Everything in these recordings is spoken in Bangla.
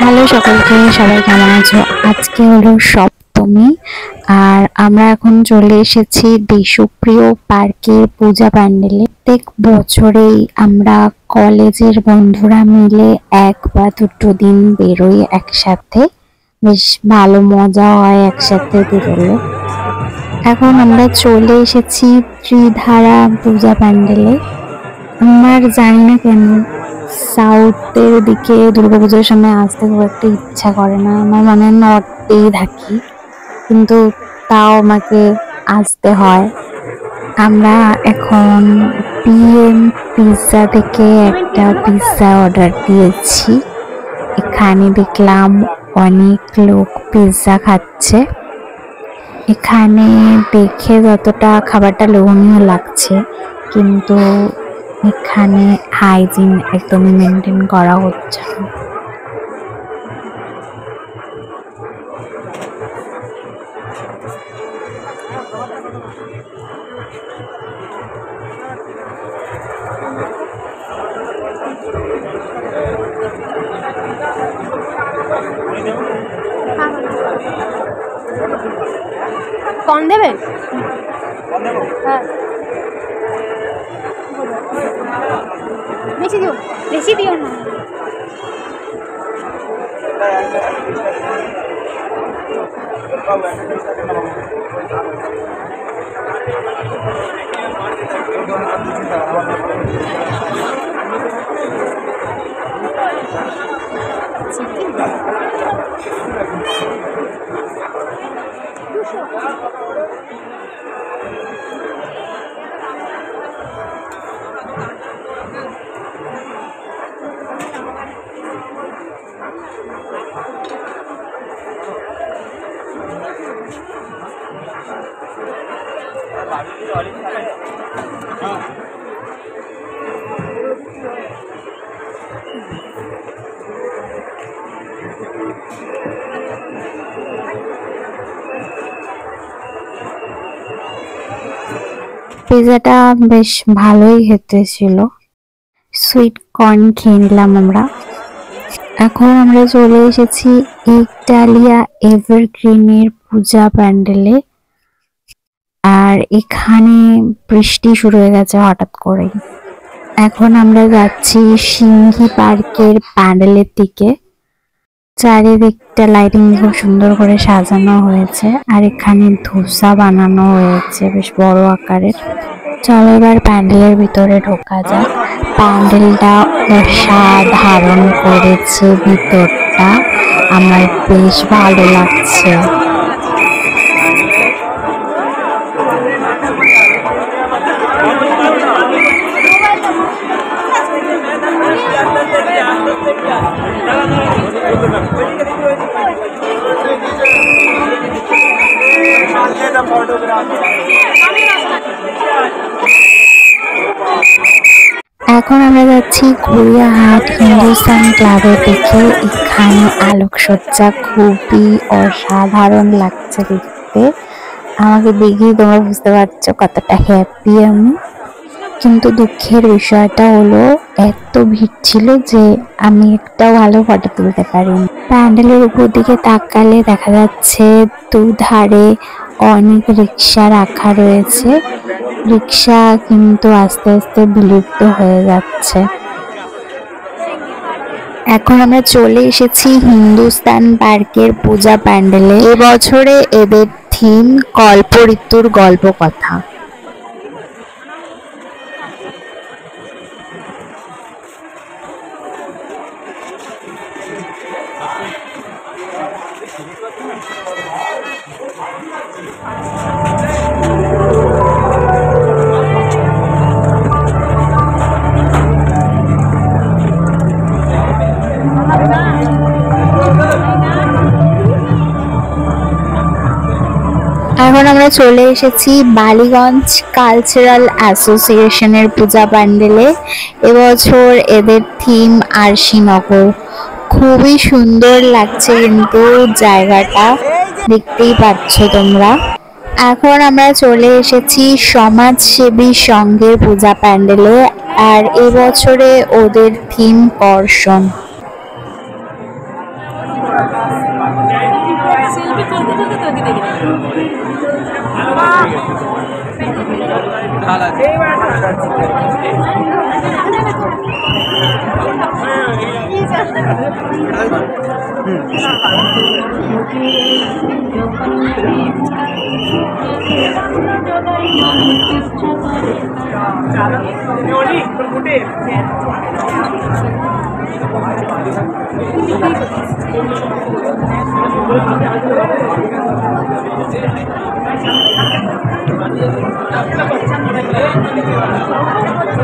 হ্যালো সকলকে, সবাই কেমন আছো? আজকে হলো সপ্তমী আর আমরা এখন চলে এসেছি দেশপ্রিয় পার্কের পূজা প্যান্ডেলে। প্রত্যেক বছরেই আমরা কলেজের বন্ধুরা মিলে এক বা দুটো দিন বেরোই একসাথে, বেশ ভালো মজা হয় একসাথে বেরোলে। এখন আমরা চলে এসেছি ত্রিধারা পূজা প্যান্ডেলে। আমার জানি না কেন সাউথের দিকে দুর্গাপুজোর সময় আসতে খুব একটা ইচ্ছা করে না, আমার মনে হয় নর্থেই থাকি, কিন্তু তাও আমাকে আসতে হয়। আমরা এখন পিএম পিৎজা থেকে একটা পিৎজা অর্ডার দিয়েছি। এখানে দেখলাম অনেক লোক পিৎজা খাচ্ছে। এখানে দেখে যতটা খাবারটা লোভনীয় লাগছে, কিন্তু এখানে হাইজিন একদমই মেনটেন করা হচ্ছে না। কম দেবেন? হ্যাঁ, বেশি দিও, বেশি দিও না। পিৎজাটা বেশ ভালোই খেতে ছিল। সুইট কর্ন খেয়ে নিলাম আমরা। এখন আমরা চলে এসেছি ইটালিয়া এভারগ্রিনের পূজা প্যান্ডেলে। আর এখানে বৃষ্টি শুরু হয়ে গেছে হঠাৎ করে। এখন আমরা যাচ্ছি সিংহি পার্কের প্যান্ডেলের দিকে। চারিদিকটা লাইটিং খুব সুন্দর করে সাজানো হয়েছে, আর এখানে ধোসা বানানো হয়েছে বেশ বড় আকারের। চলো এবার প্যান্ডেলের ভিতরে ঢোকা যাক। প্যান্ডেলটা অসাধারণ করেছে, ভিতরটা আমার বেশ ভালো লাগছে। এখন আমরা যাচ্ছি গড়িয়াহাট হিন্দুস্তান ক্লাবের দিকে। এখানে আলোকসজ্জা খুবই অসাধারণ লাগছে দেখতে। আমাকে দেখেই তোমরা বুঝতে পারছো কতটা হ্যাপি আমি। কিন্তু দুঃখের বিষয়টা হলো এত ভিড় ছিল যে আমি একটাও ভালো ফটো তুলতে পারিনি। প্যান্ডেলের উপর দিকে তাকালে দেখা যাচ্ছে দুধারে অনেক রিক্সা রাখা রয়েছে। রিক্সা কিন্তু আস্তে আস্তে বিলুপ্ত হয়ে যাচ্ছে। এখন আমরা চলে এসেছি হিন্দুস্তান পার্কের পূজা প্যান্ডেলে। এবছরে এদের থিম কল্প ঋতুর গল্প কথা। এখন আমরা চলে এসেছি বালিগঞ্জ কালচারাল অ্যাসোসিয়েশনের পূজা প্যান্ডেলে। এবছর এদের থিম আরশিনগর। খুবই সুন্দর লাগছে কিন্তু জায়গাটা, দেখতেই পাচ্ছ তোমরা। এখন আমরা চলে এসেছি সমাজসেবী সংঘের পূজা প্যান্ডেলে, আর এবছরে ওদের থিম কর্ষণ। সেলফি তুলতে তুলতে তোকে দেখি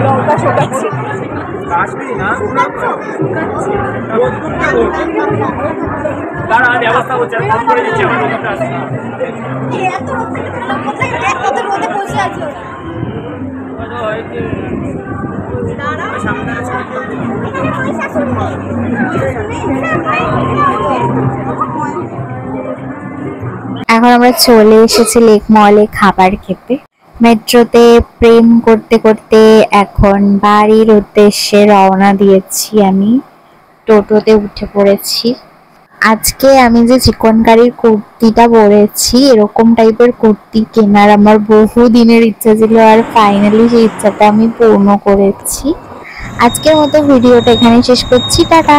লঙ্কা শোকাচ্ছে ব্যবস্থা করছে এখন আমরা চলে এসেছি লেক মলে খাবার খেতে। মেট্রোতে প্রেম করতে করতে এখন বাড়ির উদ্দেশ্যে রওনা দিয়েছি। আমি টোটোতে উঠে পড়েছি। আজকে আমি যে চিকনকারির কুর্তিটা পরেছি, এরকম টাইপের কুর্তি কেনার আমার বহু দিনের ইচ্ছা ছিল, আর ফাইনালি সেই ইচ্ছাটা আমি পূর্ণ করেছি। আজকের মতো ভিডিওটা এখানে শেষ করছি। টাটা।